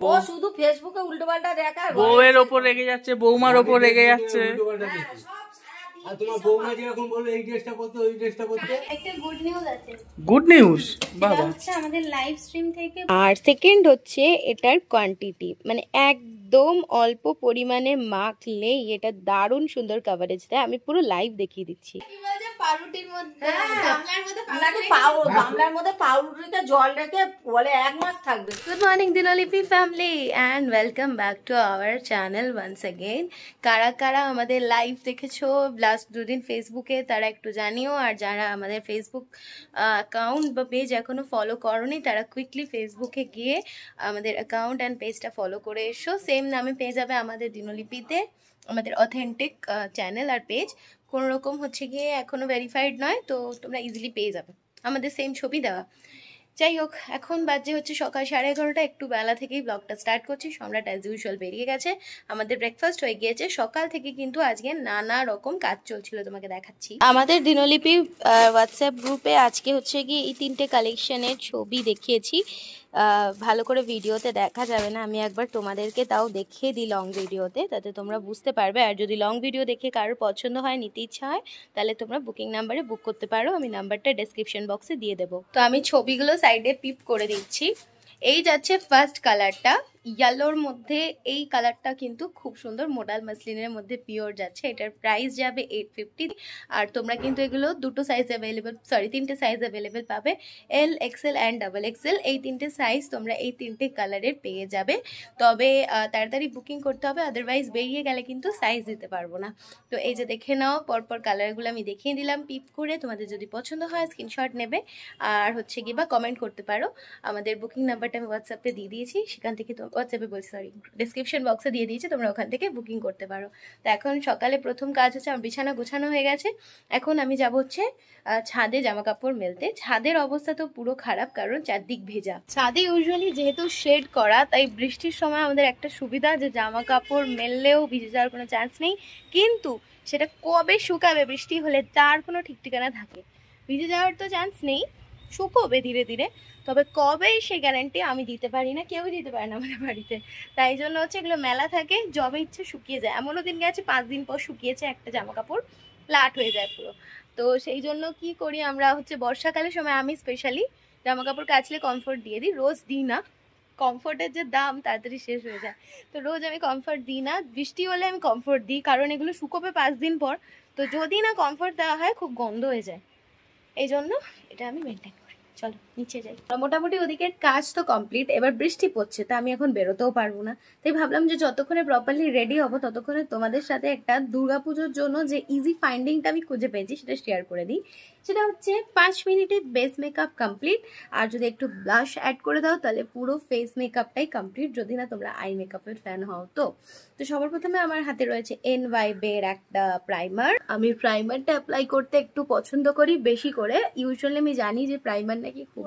ও শুধু ফেসবুকে উল্টোপাল্টা দেখায়, বউয়ের ওপর রেগে যাচ্ছে, বৌমার ওপর রেগে যাচ্ছে। আর তোমার বৌমা যেরকম বললো এই ড্রেসটা পরতে ওই ড্রেসটা পরতে। একটা গুড নিউজ আছে। Good news? বাবা, হচ্ছে আমাদের লাইভ স্ট্রিম থেকে। আর সেকেন্ড হচ্ছে এটার কোয়ান্টিটি, মানে একদম অল্প পরিমাণে মাখলেই এটা দারুণ সুন্দর কভারেজ দেয়। আমি পুরো লাইভ দেখিয়ে দিচ্ছি। পাউরুটির মধ্যে গামলার মধ্যে পাউরুটিতে জল রেখে বলে 1 মাস থাকবে। Good morning Dinlipi family and welcome back to our channel once again. কারা কারা আমাদের লাইভ দেখেছো লাস্ট 2 দিন ফেসবুকে তারা একটু জানিও, আর যারা আমাদের ফেসবুক অ্যাকাউন্ট বা পেজ এখনো ফলো করোনি তারা কুইকলি ফেসবুকে গিয়ে আমাদের অ্যাকাউন্ট অ্যান্ড পেজটা ফলো করে এসো। সেম নামে পেয়ে যাবে আমাদের দিনলিপিতে, আমাদের অথেন্টিক চ্যানেল আর পেজ। কোনো রকম হচ্ছে গিয়ে এখনো ভেরিফাইড নয়, তো তোমরা ইজিলি পেয়ে যাবে আমাদের সেম ছবি দেওয়া। যাই হোক, এখন বাজে হচ্ছে সকাল 11:30। একটু বেলা থেকেই ব্লগটা স্টার্ট করছি। সম্রাট অ্যাজ ইউজুয়াল বেরিয়ে গেছে, আমাদের ব্রেকফাস্ট হয়ে গিয়েছে। সকাল থেকে কিন্তু আজকে নানা রকম কাজ চলছিল, তোমাকে দেখাচ্ছি। আমাদের দিনলিপি হোয়াটসঅ্যাপ গ্রুপে আজকে হচ্ছে গিয়ে এই 3টে কালেকশনের ছবি দেখিয়েছি। ভালো করে ভিডিওতে দেখা যাবে না, আমি একবার তোমাদেরকে তাও দেখিয়ে দিই লং ভিডিওতে, তাতে তোমরা বুঝতে পারবে। আর যদি লং ভিডিও দেখে কারোর পছন্দ হয়, নিতে ইচ্ছা হয়, তাহলে তোমরা বুকিং নাম্বারে বুক করতে পারো। আমি নাম্বারটা ডেসক্রিপশন বক্সে দিয়ে দেবো। তো আমি ছবিগুলো সাইডে পিপ করে দিচ্ছি। এই যাচ্ছে ফার্স্ট কালারটা, ইয়েলোর মধ্যে। এই কালারটা কিন্তু খুব সুন্দর, মোডাল মাসলিনের মধ্যে পিওর যাচ্ছে। এটার প্রাইস যাবে 850। আর তোমরা কিন্তু এগুলো 2টো সাইজ অ্যাভেলেবেল, 3টে সাইজ অ্যাভেলেবেল পাবে, এল, এক্সেল অ্যান্ড ডাবল এক্সেল। এই 3টে সাইজ তোমরা এই 3টে কালারের পেয়ে যাবে। তবে তাড়াতাড়ি বুকিং করতে হবে, আদারওয়াইজ বেরিয়ে গেলে কিন্তু সাইজ দিতে পারবো না। তো এই যে দেখে নাও, পরপর কালারগুলো আমি দেখিয়ে দিলাম পিপ করে। তোমাদের যদি পছন্দ হয় স্ক্রিনশট নেবে, আর হচ্ছে কি বা কমেন্ট করতে পারো। আমাদের বুকিং নাম্বারটা আমি হোয়াটসঅ্যাপে দিয়ে দিয়েছি, সেখান থেকে হোয়াটসঅ্যাপে বলছি, সরি, ডেসক্রিপশন বক্সে দিয়ে দিয়েছি, তোমরা ওখান থেকে বুকিং করতে পারো। তো এখন সকালে প্রথম কাজ হচ্ছে, আমার বিছানা গোছানো হয়ে গেছে। এখন আমি যাব হচ্ছে ছাদে জামা কাপড় মেলতে। ছাদের অবস্থা তো পুরো খারাপ, কারণ চারদিক ভেজা। ছাদে ইউজুয়ালি যেহেতু শেড করা, তাই বৃষ্টির সময় আমাদের একটা সুবিধা যে জামা কাপড় মেললেও ভিজে যাওয়ার কোনো চান্স নেই। কিন্তু সেটা কবে শুকাবে বৃষ্টি হলে তার কোনো ঠিক ঠিকানা থাকে। ভিজে যাওয়ার তো চান্স নেই, শুকোবে ধীরে ধীরে, তবে কবে সে গ্যারান্টি আমি দিতে পারি না, কেউ দিতে পারে না আমাদের বাড়িতে। তাই জন্য হচ্ছে এগুলো মেলা থাকে, যবে ইচ্ছে শুকিয়ে যায়। এমনও দিন গেছে 5 দিন পর শুকিয়েছে একটা জামা কাপড়, লাট হয়ে যায় পুরো। তো সেই জন্য কি করি আমরা হচ্ছে বর্ষাকালের সময়, আমি স্পেশালি জামা কাপড় কাচলে কমফোর্ট দিয়ে দিই। রোজ দিই না, কমফোর্টের যে দাম তাড়াতাড়ি শেষ হয়ে যায়, তো রোজ আমি কমফোর্ট দিই না। বৃষ্টি হলে আমি কমফোর্ট দিই, কারণ এগুলো শুকোবে 5 দিন পর। তো যদি না কমফোর্ট দেওয়া হয় খুব গন্ধ হয়ে যায়, এই জন্য এটা আমি মেনটেন করি। চলো নিচে যাই। মোটামুটি ওদিকের কাজ তো কমপ্লিট। এবার বৃষ্টি পড়ছে, তা আমি এখন বেরোতেও পারবো না। তাই ভাবলাম যে যতক্ষণে প্রপারলি রেডি হবো ততক্ষণে তোমাদের সাথে একটা দুর্গাপুজোর জন্য যে ইজি ফাইন্ডিংটা আমি খুঁজে পেয়েছি সেটা শেয়ার করে দিই। সেটা হচ্ছে 5 মিনিটে বেস মেকআপ কমপ্লিট। আর যদি একটু ব্লাশ অ্যাড করে দাও তাহলে পুরো ফেস মেকআপটাই কমপ্লিট, যদি না তোমরা আই মেকআপের ফ্যান হও তো। তো সবার প্রথমে আমার হাতে রয়েছে এনওয়াইবের একটা প্রাইমার। আমি প্রাইমারটা অ্যাপ্লাই করতে একটু পছন্দ করি বেশি করে। ইউজুয়ালি আমি জানি যে প্রাইমার নাকি খুব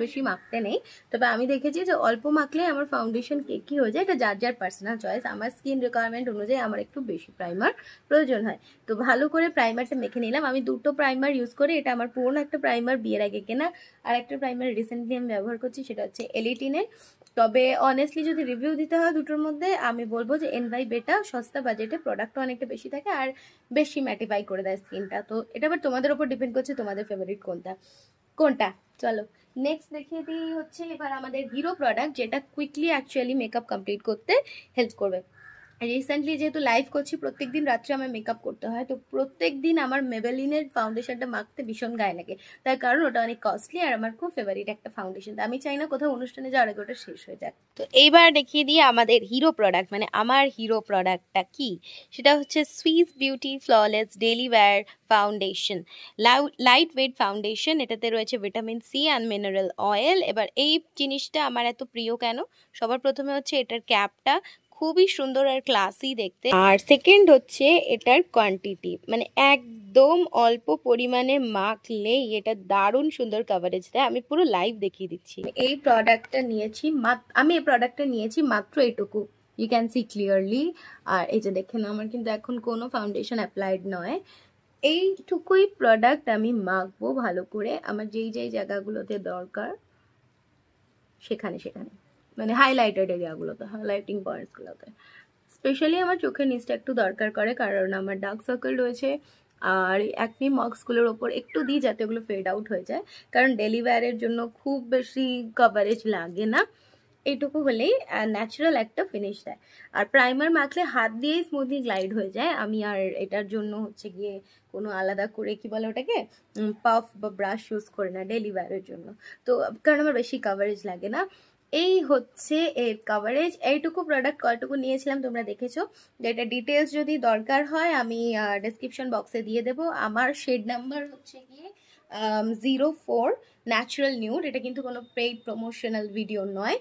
বেশি মাখতে নেই, তবে আমি দেখেছি যে অল্প মাখলে আমার ফাউন্ডেশন কেকি হয়ে যায়। এটা যার যার পার্সোনাল চয়েস। আমার স্কিন রিকোয়ারমেন্ট অনুযায়ী আমার একটু বেশি প্রাইমার প্রয়োজন হয়। তো ভালো করে প্রাইমারটা মেখে নিলাম। আমি 2টো প্রাইমার ইউজ করি। এটা আমার পুরোনো একটা প্রাইমার, বিয়ের আগে কেনা। আর একটা প্রাইমার রিসেন্টলি আমি ব্যবহার করছি, সেটা হচ্ছে এলিটিনের। তবে অনেস্টলি যদি রিভিউ দিতে হয় দুটোর মধ্যে, আমি বলবো যে এনওয়াইবেটা সস্তা বাজেটে, প্রোডাক্টও অনেকটা বেশি থাকে আর বেশি ম্যাটিফাই করে দেয় স্কিনটা। তো এটা আবার তোমাদের উপর ডিপেন্ড করছে তোমাদের ফেভারিট কোনটা। চলো নেক্সট দেখিয়ে দিই হচ্ছে এবার আমাদের হিরো প্রোডাক্ট, যেটা কুইকলি অ্যাকচুয়ালি মেকআপ কমপ্লিট করতে হেল্প করবে। রিসেন্টলি যেহেতু লাইভ করছি, প্রত্যেকদিন রাত্রে আমার মেকআপ করতে হয়, তো প্রত্যেকদিন আমার মেবেলিনের ফাউন্ডেশনটা মাখতে ভীষণ গায়ে লাগে। তার কারণ ওটা অনেক কস্টলি আর আমার খুব ফেভারিট একটা ফাউন্ডেশন। আমি চাই না কোথাও অনুষ্ঠানে যাওয়ার আগে ওটা শেষ হয়ে যায়। তো এইবার দেখিয়ে দিই আমাদের হিরো প্রোডাক্ট, মানে আমার হিরো প্রোডাক্টটা কি। সেটা হচ্ছে Swiss Beauty flawless daily wear foundation, light weight foundation. এটাতে রয়েছে vitamin C and mineral oil. এবার এই জিনিসটা আমার এত প্রিয় কেন, সবার প্রথমে হচ্ছে এটার ক্যাপটা খুবই সুন্দর আর ক্লাসি দেখতে। আর সেকেন্ড হচ্ছে এটার কোয়ান্টিটি, মানে একদম অল্প পরিমাণে মাখলেই এটা দারুণ সুন্দর কভারেজ দেয়। আমি পুরো লাইভ দেখিয়ে দিচ্ছি। এই প্রোডাক্টটা নিয়েছি মাত্র এটুকু, ইউ ক্যান সি ক্লিয়ারলি। আর এই যে দেখেন, আমার কিন্তু এখন কোনো ফাউন্ডেশন অ্যাপ্লাইড নয়। এইটুকুই প্রোডাক্ট আমি মাখবো ভালো করে আমার যেই যেই জায়গাগুলোতে দরকার সেখানে। মানে হাইলাইটেড এরিয়াগুলোতে, হাইলাইটিং পয়েন্টসগুলোতে। স্পেশালি আমার চোখের নিচটা একটু দরকার করে, কারণ আমার ডার্ক সার্কেল রয়েছে, আর অ্যাকনি মার্কসগুলোর ওপর একটু দিই যাতে ওগুলো ফেড আউট হয়ে যায়, কারণ ডেলি ওয়্যারের জন্য খুব বেশি কভারেজ লাগে না, এইটুকু হলেই ন্যাচারাল একটা ফিনিশ দেয়। আর প্রাইমার মাখলে হাত দিয়েই স্মুথলি গ্লাইড হয়ে যায়। আমি আর এটার জন্য হচ্ছে গিয়ে কোনো আলাদা করে কি বলে ওটাকে পাফ বা ব্রাশ ইউজ করি না ডেলি ওয়্যারের জন্য, তো কারণ আমার বেশি কভারেজ লাগে না। এই হচ্ছে এর কভারেজ। এইটুকু প্রোডাক্ট কয়টুকু নিয়েছিলাম তোমরা দেখেছো। যেটা ডিটেলস যদি দরকার হয় আমি ডেসক্রিপশন বক্সে দিয়ে দেবো। আমার শেড নাম্বার হচ্ছে গিয়ে 04 ন্যাচারাল নিউড। এটা কিন্তু কোনো পেইড প্রমোশনাল ভিডিও নয়।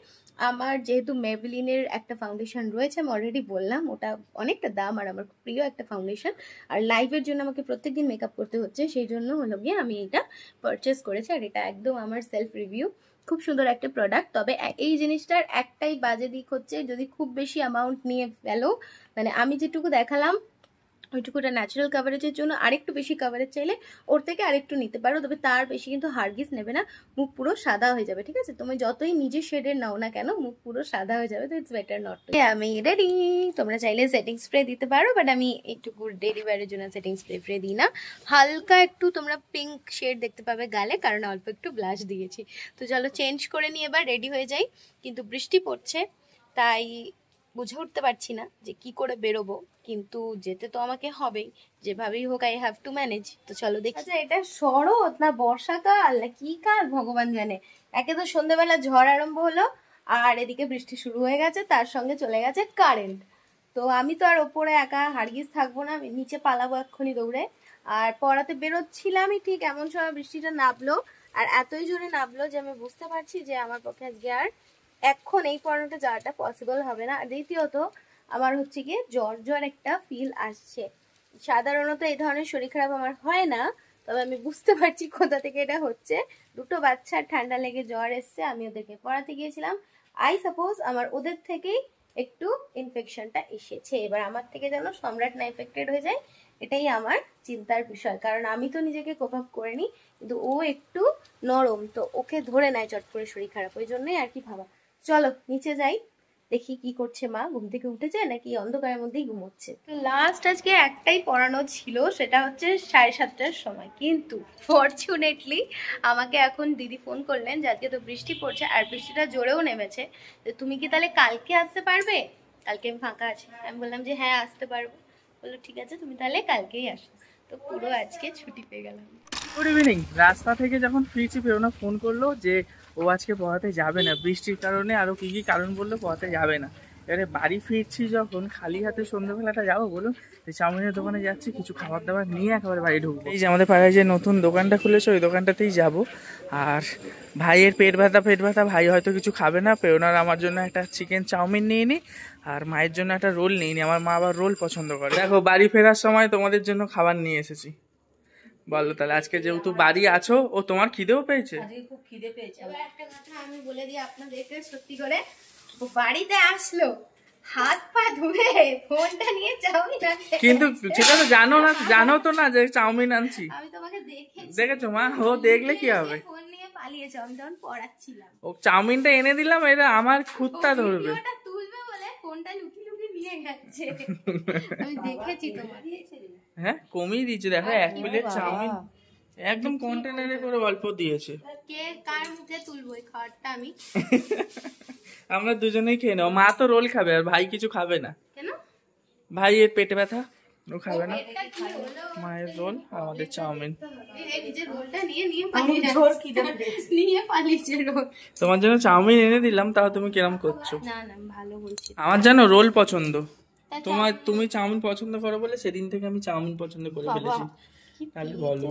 আমার যেহেতু মেবলিনের একটা ফাউন্ডেশন রয়েছে, আমি অলরেডি বললাম ওটা অনেকটা দাম, আর আমার প্রিয় একটা ফাউন্ডেশন, আর লাইভের জন্য আমাকে প্রত্যেকদিন মেকআপ করতে হচ্ছে, সেই জন্য হলো গিয়ে আমি এটা পারচেস করেছি। আর এটা একদম আমার সেলফ রিভিউ, খুব সুন্দর একটা প্রোডাক্ট। তবে এই জিনিসটার একটাই বাজে দিক হচ্ছে, যদি খুব বেশি অ্যামাউন্ট নিয়ে ফেলো, মানে আমি যেটুকু দেখালাম ওইটুকুটা ন্যাচারাল কাভারেজের জন্য, আরেকটু বেশি কাভারেজ চাইলে ওর থেকে আরেকটু নিতে পারো, তবে তার বেশি কিন্তু হারগিস নেবে না, মুখ পুরো সাদা হয়ে যাবে। ঠিক আছে, তুমি যতই নিজের শেডের নাও না কেন, মুখ পুরো সাদা হয়ে যাবে, তো ইটস বেটার নট টু। আমি রেডি। তোমরা চাইলে সেটিং স্প্রে দিতে পারো, বাট আমি একটু ডেলি ওয়্যারের জন্য সেটিং স্প্রে দিই না। হালকা একটু তোমরা পিঙ্ক শেড দেখতে পাবে গালে, কারণ অল্প একটু ব্লাশ দিয়েছি। তো চলো চেঞ্জ করে নিয়ে এবার রেডি হয়ে যাই। কিন্তু বৃষ্টি পড়ছে, তাই বুঝে উঠতে পারছি না যে কি করে বেরোবো, কিন্তু যেতে তো আমাকে হবেই, যেভাবেই হোক আই হ্যাভ টু ম্যানেজ। তো চলো দেখি। আচ্ছা, এটা শরৎ না বর্ষাকাল না কি কাল ভগবান জানে। একে তো সন্ধ্যেবেলা ঝড় আরম্ভ হলো, আর এদিকে বৃষ্টি শুরু হয়ে গেছে, তার সঙ্গে চলে গেছে কারেন্ট। তো আমি তো আর ওপরে একা হারগিস থাকবো না, আমি নিচে পালাবো এক্ষুনি দৌড়ে। আর পড়াতে বেরোচ্ছিলামই, ঠিক এমন সময় বৃষ্টিটা নামলো, আর এতই জোরে নামলো যে আমি বুঝতে পারছি যে আমার পক্ষে আজকে আর এখন এই পড়ানোটা যাওয়াটা পসিবল হবে না। আর দ্বিতীয়ত আমার হচ্ছে গিয়ে জ্বর একটা ফিল আসছে। সাধারণত এই ধরনের শরীর খারাপ আমার হয় না, তবে আমি বুঝতে পারছি কোথা থেকে এটা হচ্ছে। দুটো বাচ্চার ঠান্ডা লেগে জ্বর এসছে, আমি ওদেরকে পড়াতে গিয়েছিলাম, আই সাপোজ আমার ওদের থেকেই একটু ইনফেকশনটা এসেছে। এবার আমার থেকে যেন সম্রাট না এফেক্টেড হয়ে যায়, এটাই আমার চিন্তার বিষয়, কারণ আমি তো নিজেকে কোপ আপ করে নিই, কিন্তু ও একটু নরম, তো ওকে ধরে নেয় চট করে শরীর খারাপ, ওই জন্যই আর কি ভাবা। চলো নিচে যাই, দেখি কি করছে মা, ঘুম থেকে উঠেছে নাকি অন্ধকারের মধ্যেই ঘুমোচ্ছে। তো লাস্ট আজকে একটাই পড়ানো ছিল, সেটা হচ্ছে 7:30টার সময়, কিন্তু ফরচুনেটলি আমাকে এখন দিদি ফোন করলেন যে আজকে তো বৃষ্টি পড়ছে, আর বৃষ্টিটা জোরেও নেমেছে, তো তুমি কি তাহলে কালকে আসতে পারবে, কালকে আমি ফাঁকা আছি। আমি বললাম যে হ্যাঁ আসতে পারবো। বললো ঠিক আছে তুমি তাহলে কালকেই আসো। তো পুরো আজকে ছুটি পেয়ে গেলাম। Good evening. রাস্তা থেকে যখন ফিরছি পেরোনা ফোন করলো যে ও আজকে পড়াতে যাবে না, বৃষ্টির কারণে আরও কী কী কারণ বললো পড়াতে যাবে না। এবারে বাড়ি ফিরছি যখন, খালি হাতে সন্ধ্যেবেলাটা যাবো বলুন, চাউমিনের দোকানে যাচ্ছি, কিছু খাবার দাবার নিয়ে একেবারে বাড়ি ঢুকবো। এই যে আমাদের পাড়ায় যে নতুন দোকানটা খুলেছে ওই দোকানটাতেই যাব। আর ভাইয়ের পেট ব্যথা, ভাই হয়তো কিছু খাবে না, পেরোনার আমার জন্য একটা চিকেন চাউমিন নিয়ে নিই, আর মায়ের জন্য একটা রোল নিয়ে নিই, আমার মা আবার রোল পছন্দ করে। দেখো বাড়ি ফেরার সময় তোমাদের জন্য খাবার নিয়ে এসেছি। বলো তাহলে, আজকে যেহেতু বাড়ি আছো, ও তোমার খিদেও পেয়েছে? আজকে খুব খিদে পেয়েছে। এবার একটা কথা আমি বলে দিই আপনাদেরকে, সত্যি করে ও বাড়িতে আসলো হাত পা ধুয়ে ফোনটা নিয়ে চাউমিন আনতে, কিন্তু সেটা তো জানো তো না যে চাউমিন আনছি। আমি তোমাকে দেখেছি। দেখেছো মা, ও দেখলে কি হবে। ফোন নিয়ে পালিয়েছে, আমি তখন পড়াচ্ছিলাম। ও চাউমিনটা এনে দিলাম, এটা আমার খুঁতটা ধরবে। ভিডিওটা তুলবে বলে ফোনটা লুকিয়ে নিয়ে গেছে, আমি দেখেছি তোমার। হ্যাঁ কমিয়ে দিয়েছে, দেখো 1 প্লেট চাউমিন একদম কন্টেনারে করে অল্প দিয়েছে। কে কার মুখে তুলবো এই খাবারটা আমি? আমরা দুজনেই খেয়ে নেবো। মা তো রোল খাবে, আর ভাই কিছু খাবে না। কেন? ভাইয়ের পেটে ব্যথা, ও খাবে না। এটা কি হলো? মায়ের রোল, আমাদের চাউমিন। এই নিজের রোলটা নিয়ে আমি জোর খিদে পেয়েছে। নিয়ে পালিয়েছে রোল। তোমার জন্য চাউমিন এনে দিলাম, তাও তুমি কিরম করছো? না আমি ভালো বলছি। আমার জানো রোল পছন্দ, তুমি চাউমিন পছন্দ করো বলে সেদিন থেকে আমি চাউমিন পছন্দ করে ফেলেছি। তাহলে বলো,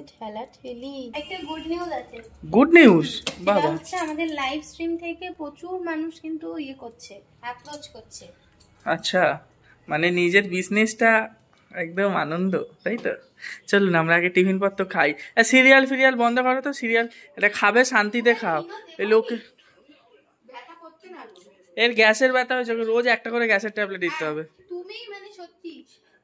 একটা গুড নিউজ আছে। Good news? বাবা, হচ্ছে আমাদের লাইভ স্ট্রিম থেকে প্রচুর মানুষ কিন্তু ইয়ে করছে, অ্যাপ্রোচ করছে। আচ্ছা, মানে নিজের বিজনেসটা একদম আনন্দ, তাই তো? চলুন আমরা আগে টিফিন পত্র খাই। সিরিয়াল বন্ধ করো তো, সিরিয়াল এটা খাবে শান্তিতে খাও। এই লোকে এর গ্যাসের ব্যথা হয়েছে, রোজ একটা করে গ্যাসের ট্যাবলেট দিতে হবে। তুমি মানে সত্যি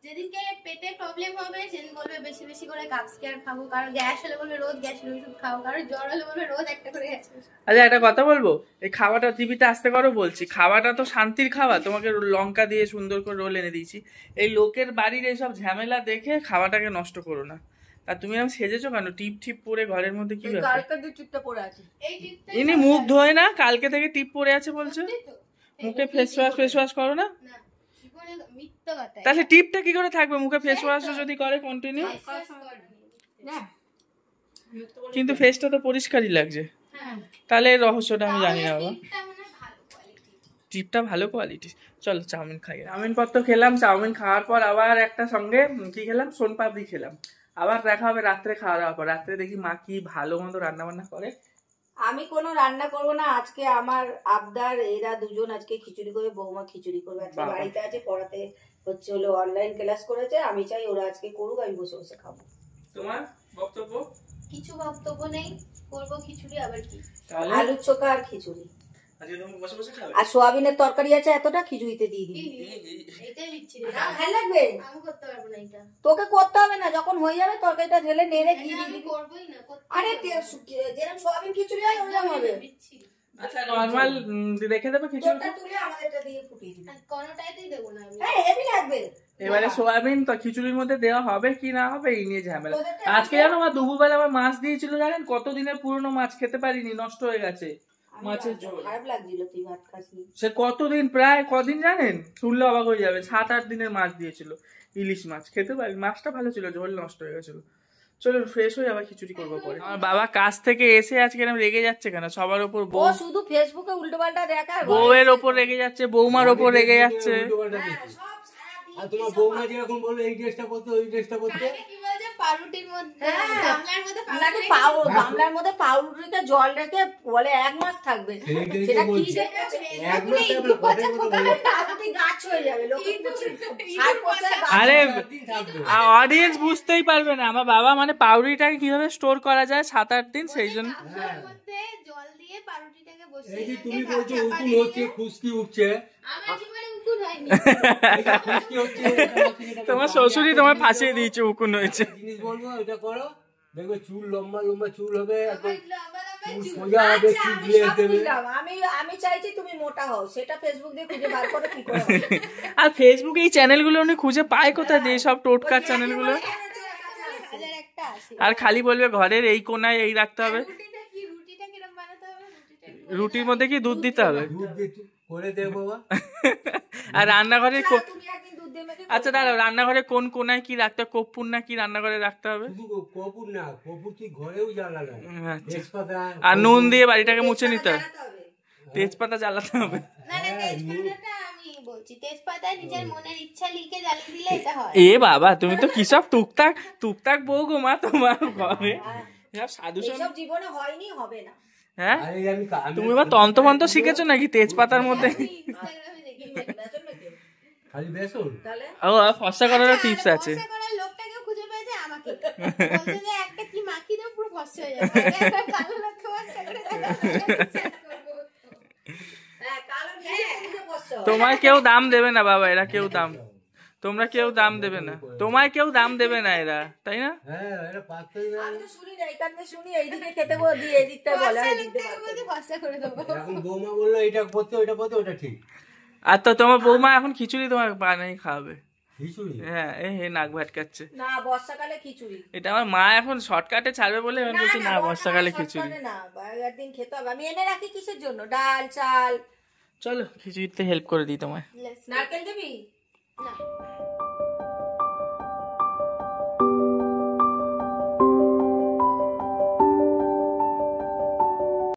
যেদিনকে পেটে প্রবলেম হবে সেদিন বলবে বেশি বেশি করে কাপস কেয়ার খাবো, কারণ গ্যাস হলে বলবে রোজ গ্যাসের ওষুধ খাও, কারণ জ্বর হলে বলবে রোজ একটা করে গ্যাস। আচ্ছা একটা কথা বলবো, এই খাওয়াটা টিভিতে আসতে করো বলছি, খাওয়াটা তো শান্তির খাওয়া, তোমাকে লঙ্কা দিয়ে সুন্দর করে রোল এনে দিয়েছি, এই লোকের বাড়ির এইসব ঝামেলা দেখে খাওয়াটাকে নষ্ট করো না। আর তুমি এরকম সেজেছো কেন টিপ টিপ পরে ঘরের মধ্যে? কি ব্যাপার? কালকে দুই টিপটা পড়ে আছে। এই টিপটা ইনি মুখ ধোয় না, কালকে থেকে টিপ পরে আছে বলছে। মুখে ফেস ওয়াশ করো না? না জীবনে মিথ্যা কথা। তাহলে টিপটা কি করে থাকবে মুখে? ফেস ওয়াশ যদি করে কন্টিনিউ, কিন্তু ফেসটা তো পরিষ্কারই লাগছে। তাহলে এই রহস্যটা আমি জানি না বাবা। টিপটা ভালো কোয়ালিটি। চলো চাউমিন খাই। চাউমিন পর তো খেলাম, চাউমিন খাওয়ার পর আবার একটা সঙ্গে কি খেলাম, সোনপাপড়ি খেলাম। আবার দেখা হবে রাত্রে খাওয়া দাওয়ার পর। রাত্রে দেখি মা কি ভালো মন্দ রান্না বান্না করে। আমি কোনো রান্না করবো না আজকে, আমার আবদার এরা দুজন আজকে খিচুড়ি করে, বৌমা খিচুড়ি করবে। আজকে বাড়িতে আছে, পড়াতে হচ্ছে, হলো অনলাইন ক্লাস করেছে। আমি চাই ওরা আজকে করুক, আমি বসে বসে খাবো। তোমার বক্তব্য? কিছু বক্তব্য নেই, করবো খিচুড়ি আবার কি। আলুর চোখা আর খিচুড়ি, আজকে তুমি বসে বসে খাবে? আর সোয়াবিনের তরকারি আছে এতটা, খিচুড়িতে দিয়ে দিবি। এটাই দিচ্ছি, ভালো লাগবে। আমি করতে পারবো না এটা। তোকে করতে হবে না, যখন হয়ে যাবে তরকারিটা ঢেলে নেড়ে ঘি দিয়ে আমি দিবি। করবোই না। আরে যেরকম সোয়াবিন খিচুড়ি হয় ওরকম হবে। আচ্ছা নরমাল রেখে দেবে খিচুড়ি, তোরটা তুলে আমাদেরটা দিয়ে ফুটিয়ে দিবি। কোনোটাইতেই দেবো না আমি। হ্যাঁ হেভি লাগবে। এবারে সোয়াবিন তো খিচুড়ির মধ্যে দেওয়া হবে কি না হবে এই নিয়ে ঝামেলা। আজকে জানো আমার দুপুরবেলা আমার মাছ দিয়েছিল, জানেন কত দিনের পুরনো মাছ, খেতে পারিনি, নষ্ট হয়ে গেছে মাছের ঝোল। খারাপ লাগছিল তুই ভাত খাসনি। সে কতদিন, প্রায় কদিন জানেন, শুনলে অবাক হয়ে যাবে, 7-8 দিনের মাছ দিয়েছিল, ইলিশ মাছ, খেতে পারি। মাছটা ভালো ছিল, ঝোল নষ্ট হয়ে গেছিল। চলো ফ্রেশ হয়ে আবার খিচুড়ি করবো পরে। আমার বাবা কাজ থেকে এসে আজকে এরকম রেগে যাচ্ছে কেন সবার ওপর? ও শুধু ফেসবুকে উল্টোপাল্টা দেখায়, বউয়ের ওপর রেগে যাচ্ছে, বৌমার ওপর রেগে যাচ্ছে। আর তোমার বৌমা যেরকম বললো এই ড্রেসটা পরতে, ওই ড্রেসটা পরতে। কি বলছে পাউরুটির মধ্যে, গামলার মধ্যে নাকি গামলার মধ্যে পাউরুটিতে জল রেখে বলে 1 মাস থাকবে। সেটা কি পাউরুটি গাছ হয়ে যাবে, আরে অডিয়েন্স বুঝতেই পারবে না আমার বাবা মানে পাউরুটিটাকে কিভাবে স্টোর করা যায় 7-8 দিন, সেই জন্য। মধ্যে জল দিয়ে পাউরুটিটাকে বসিয়ে এই যে তুমি বলছো উকুন হচ্ছে, খুশকি উঠছে, আমার জীবনে উকুন হয়নি। খুশকি হচ্ছে, তোমার শ্বশুরই তোমার ফাঁসিয়ে দিয়েছে, উকুন হয়েছে। জিনিস বলবো এটা করো, দেখবে চুল লম্বা লম্বা চুল হবে, একদম লম্বা লম্বা চুল সোজা হবে, চুল ব্লেড দেবে। আমি চাইছি তুমি মোটা হও, সেটা ফেসবুক দিয়ে খুঁজে বার করে কি করে। আর ফেসবুকে এই চ্যানেলগুলো উনি খুঁজে পায় কোথায় দিয়ে, সব টোটকার চ্যানেলগুলো। হাজার একটা আসে। আর খালি বলবে ঘরের এই কোনায় এই রাখতে হবে, রুটিটা কিরকম বানাতে হবে, রুটির মধ্যে কি দুধ দিতে হবে, দুধ দিয়ে করে দে বাবা। আর রান্নাঘরে তুমি একদিন দুধ দিয়ে মেখে আচ্ছা দাঁড়াও, রান্নাঘরে কোন কোনায় কি রাখতে হবে, কর্পূর না কি রান্নাঘরে রাখতে হবে? শুধু কপুর না, কপুর তুই ঘরেও জ্বালানো, আচ্ছা। তেজপাতা আর নুন দিয়ে বাড়িটাকে মুছে নিতে হবে, বানাতে হবে। তেজপাতা জ্বালাতে হবে। না না তেজপাতাটা আমি বলছি, তেজপাতা নিজের মনের ইচ্ছা লিখে জ্বালিয়ে দিলে এটা হয়। এ বাবা তুমি তো কি সব টুকটাক বউ গো মা তোমার ঘরে, সব সাধু এইসব জীবনে হয়নি, হবে না। হ্যাঁ আরে তুমি এবার তন্ত্র শিখেছো নাকি তেজপাতার মধ্যে? ইনস্টাগ্রামে দেখি বেসন মেখে। খালি বেসন তাহলে ও ফর্সা করার টিপস আছে। ফর্সা করার লোকটাকে খুঁজে পেয়েছে আমাকে, বলছে যে একটা কি মাখি দাও পুরো ফর্সা হয়ে যাবে, একটা কালো লোককে ফর্সা করে দেখো। হ্যাঁ কালো নিয়ে খুঁজে বসছো। তোমায় কেউ দাম দেবে না বাবা, এরা কেউ দাম, তোমরা কেউ দাম দেবে না, তোমায় কেউ দাম দেবে না এরা, তাই না? হ্যাঁ এটা পাততে না, আমি তো শুনি না, এখান থেকে শুনি এইদিকে খেতে দিয়ে এদিকটা বলে ফর্সা আর লোকটাকে বলছে ফর্সা করে দেবো। এখন বৌমা বললো এটা করতে ওইটা করতে, ওটা ঠিক। আর তো তোমার বৌমা এখন খিচুড়ি তোমার বানাই খাওয়াবে। খিচুড়ি হ্যাঁ এ হে নাক ভাটকাচ্ছে। না বর্ষাকালে খিচুড়ি এটা আমার মা এখন শর্টকাটে ছাড়বে বলে এখন বলছে না বর্ষাকালে খিচুড়ি। না একদিন খেতে হবে, আমি এনে রাখি কিসের জন্য, ডাল চাল। চলো খিচুড়িতে হেল্প করে দিই তোমায়। নারকেল দিবি? না